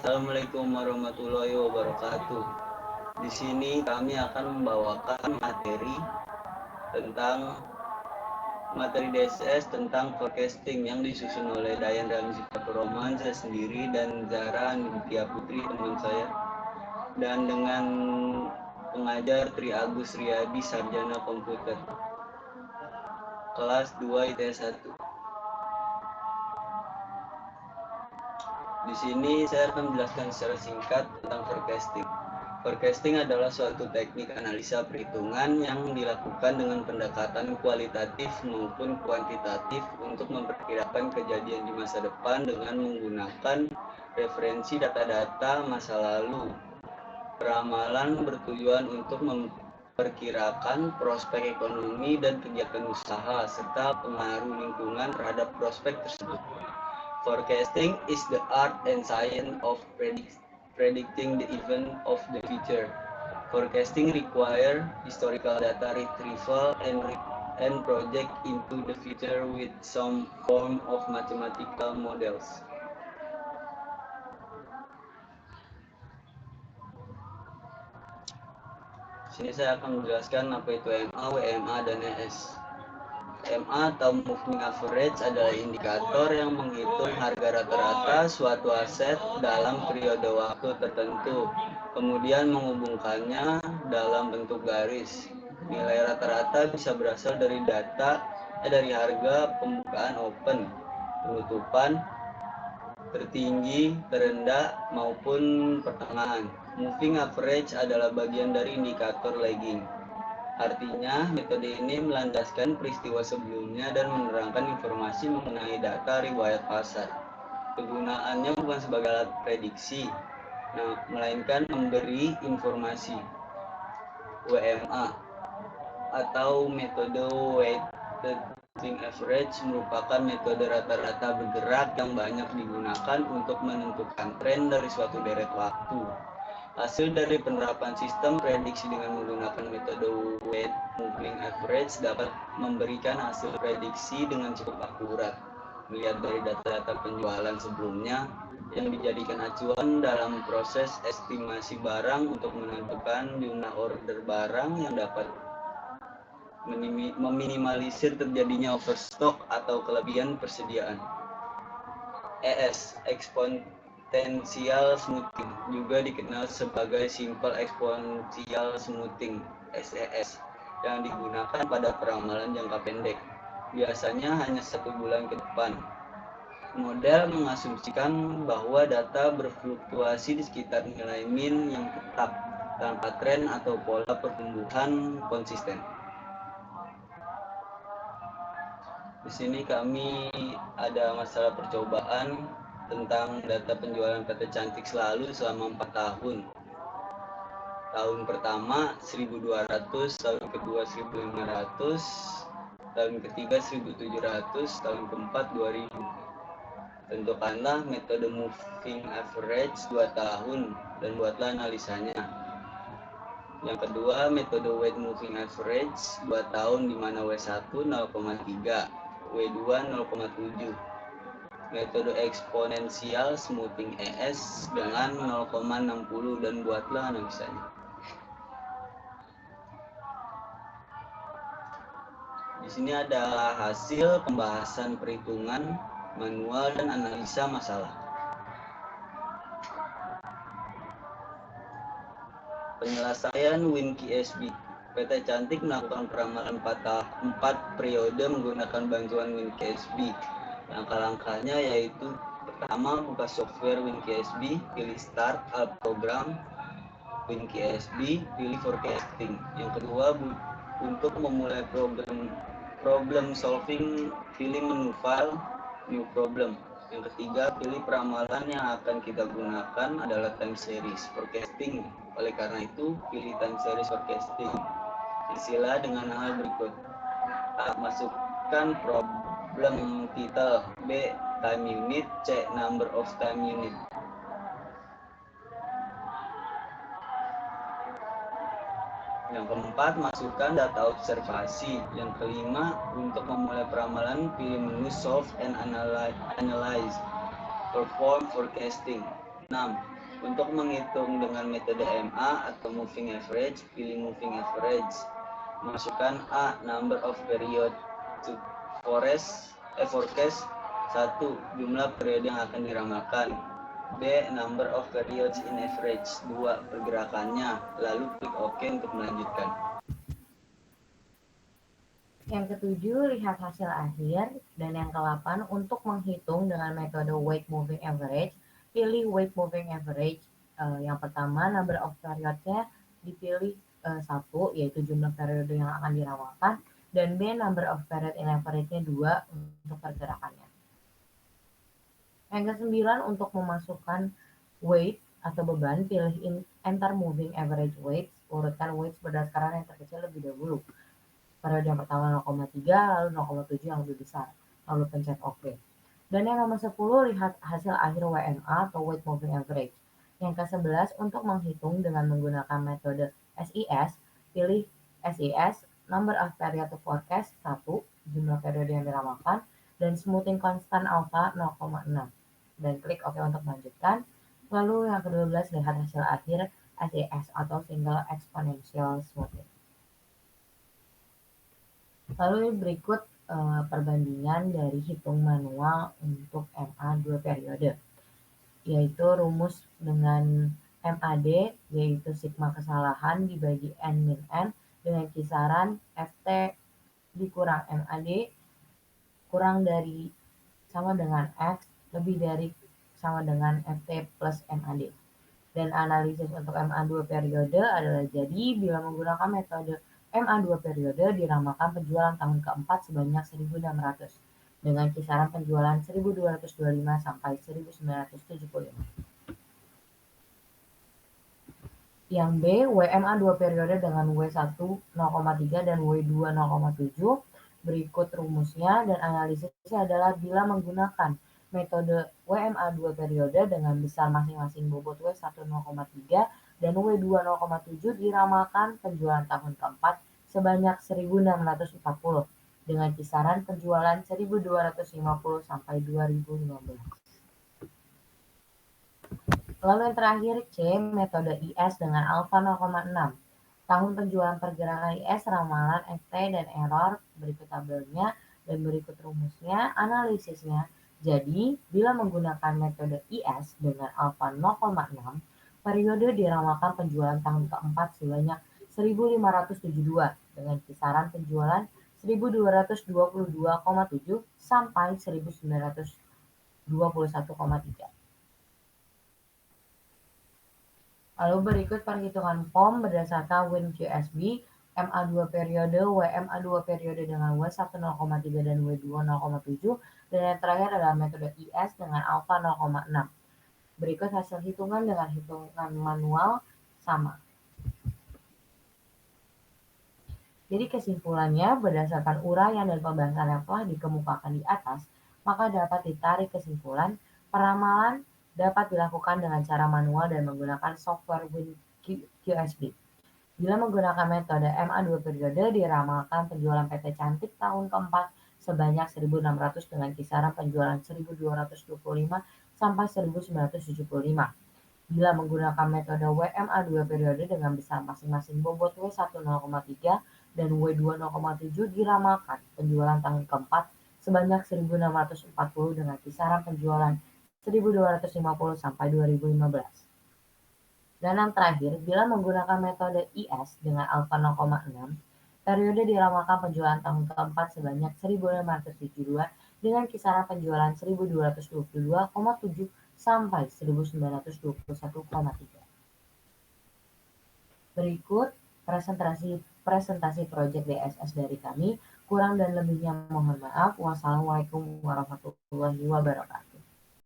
Assalamualaikum warahmatullahi wabarakatuh. Di sini kami akan membawakan materi DSS tentang forecasting yang disusun oleh Dayan Ramzi Roman saya sendiri dan Zara Nitya Putri teman saya, dan dengan pengajar Tri Agus Riyadi Sarjana Komputer kelas 2 ITS 1. Di sini saya akan menjelaskan secara singkat tentang forecasting. Forecasting adalah suatu teknik analisa perhitungan yang dilakukan dengan pendekatan kualitatif maupun kuantitatif untuk memperkirakan kejadian di masa depan dengan menggunakan referensi data-data masa lalu. Ramalan bertujuan untuk memperkirakan prospek ekonomi dan kegiatan usaha serta pengaruh lingkungan terhadap prospek tersebut. Forecasting is the art and science of predicting the event of the future. Forecasting requires historical data retrieval and project into the future with some form of mathematical models. Sini saya akan menjelaskan apa itu MA, WMA, dan ES. MA atau Moving Average adalah indikator yang menghitung harga rata-rata suatu aset dalam periode waktu tertentu, kemudian menghubungkannya dalam bentuk garis. Nilai rata-rata bisa berasal dari dari harga pembukaan open, penutupan, tertinggi, terendah, maupun pertengahan. Moving Average adalah bagian dari indikator lagging. Artinya, metode ini melandaskan peristiwa sebelumnya dan menerangkan informasi mengenai data riwayat pasar. Kegunaannya bukan sebagai alat prediksi, melainkan memberi informasi. WMA atau metode Weighted Moving Average merupakan metode rata-rata bergerak yang banyak digunakan untuk menentukan tren dari suatu deret waktu. Hasil dari penerapan sistem prediksi dengan menggunakan metode Weighted Moving Average dapat memberikan hasil prediksi dengan cukup akurat. Melihat dari data-data penjualan sebelumnya yang dijadikan acuan dalam proses estimasi barang untuk menentukan jumlah order barang yang dapat meminimalisir terjadinya overstock atau kelebihan persediaan. ES, Exponential Smoothing, juga dikenal sebagai Simple Exponential Smoothing (SES), yang digunakan pada peramalan jangka pendek, biasanya hanya 1 bulan ke depan. Model mengasumsikan bahwa data berfluktuasi di sekitar nilai min yang tetap, tanpa tren atau pola pertumbuhan konsisten. Di sini kami ada masalah percobaan tentang data penjualan PT Cantik Selalu selama 4 tahun. Tahun pertama 1.200, tahun kedua 1.500, tahun ketiga 1.700, tahun keempat 2.000. Tentukanlah metode Moving Average 2 tahun dan buatlah analisanya. Yang kedua, metode Weighted Moving Average 2 tahun di mana W1 0,3, W2 0,7. Metode Exponential Smoothing ES dengan 0,60 dan buatlah analisanya. Di sini ada hasil pembahasan perhitungan manual dan analisa masalah. Penyelesaian WinKSB. PT Cantik melakukan peramalan 4 periode menggunakan bantuan WinKSB. Langkah-langkahnya yaitu: pertama, buka software WinKSB, pilih Start All Program WinKSB, pilih Forecasting. Yang kedua, untuk memulai problem solving, pilih menu File, New Problem. Yang ketiga, pilih peramalan yang akan kita gunakan adalah time series forecasting. Oleh karena itu, pilih time series forecasting. Isilah dengan hal berikut: A. Masukkan problem title. B. Time unit. C. Number of time unit. Yang keempat, masukkan data observasi. Yang kelima, untuk memulai peramalan, pilih menu Solve and Analyze. Perform Forecasting. Untuk menghitung dengan metode MA atau moving average, pilih moving average. Masukkan A. Number of period to forecast 1. Jumlah periode yang akan diramalkan. B. Number of periods in average 2. Pergerakannya. Lalu klik OK untuk melanjutkan. Yang ketujuh, lihat hasil akhir. Dan yang ke-8, untuk menghitung dengan metode weight moving average, pilih weight moving average. Yang pertama, number of periodnya dipilih 1, yaitu jumlah periode yang akan diramalkan, dan B, number of period in average-nya 2 untuk pergerakannya. Yang ke-9, untuk memasukkan weight atau beban, pilih enter moving average weights, urutkan weights berdasarkan yang terkecil lebih dahulu. Periode yang pertama 0,3, lalu 0,7 yang lebih besar, lalu pencet OK. Dan yang nomor 10, lihat hasil akhir WMA atau weight moving average. Yang ke-11, untuk menghitung dengan menggunakan metode SIS, pilih SIS, number of period to forecast 1, jumlah periode yang diramalkan, dan smoothing constant alpha 0,6. Dan klik OK untuk melanjutkan. Lalu yang ke-12, lihat hasil akhir SIS atau single exponential smoothing. Lalu berikut perbandingan dari hitung manual untuk MA 2 periode, yaitu rumus dengan MAD, yaitu sigma kesalahan dibagi N min N dengan kisaran FT dikurang MAD kurang dari sama dengan X lebih dari sama dengan FT plus MAD. Dan analisis untuk MA 2 periode adalah jadi bila menggunakan metode MA 2 periode diramalkan penjualan tahun keempat sebanyak 1.600 dengan kisaran penjualan 1.225 sampai 1.975. Yang B, WMA 2 periode dengan W1 0,3 dan W2 0,7. Berikut rumusnya dan analisisnya adalah bila menggunakan metode WMA 2 periode dengan besar masing-masing bobot W1 0,3 dan W2 0,7 diramalkan penjualan tahun keempat sebanyak 1.640 dengan kisaran penjualan 1.250 sampai 2015. Lalu yang terakhir C, metode IS dengan alfa 0,6. Tahun penjualan pergerakan IS, ramalan FT dan error, berikut tabelnya dan berikut rumusnya, analisisnya. Jadi, bila menggunakan metode IS dengan alfa 0,6, periode diramalkan penjualan tahun keempat sebanyak 1.572 dengan kisaran penjualan 1.222,7 sampai 1.921,3. Lalu berikut perhitungan POM berdasarkan WinQSB, MA2 periode, WMA2 periode dengan W1 0,3 dan W2 0,7, dan yang terakhir adalah metode IS dengan alfa 0,6. Berikut hasil hitungan dengan hitungan manual sama. Jadi kesimpulannya, berdasarkan uraian dan pembahasan yang telah dikemukakan di atas, maka dapat ditarik kesimpulan peramalan dapat dilakukan dengan cara manual dan menggunakan software WinQSB. Bila menggunakan metode MA2 periode, diramalkan penjualan PT Cantik tahun keempat sebanyak 1.600 dengan kisaran penjualan 1.225 sampai 1.975. Bila menggunakan metode WMA2 periode dengan besar masing-masing bobot W1 0,3 dan W2 0,7 diramalkan penjualan tahun keempat sebanyak 1.640 dengan kisaran penjualan 1.250 sampai 2015. Dan yang terakhir, bila menggunakan metode IS dengan alfa 0,6, periode diramalkan penjualan tahun keempat sebanyak 1.572 dengan kisaran penjualan 1.222,7 sampai 1.921,3. Berikut presentasi proyek DSS dari kami. Kurang dan lebihnya mohon maaf. Wassalamualaikum warahmatullahi wabarakatuh.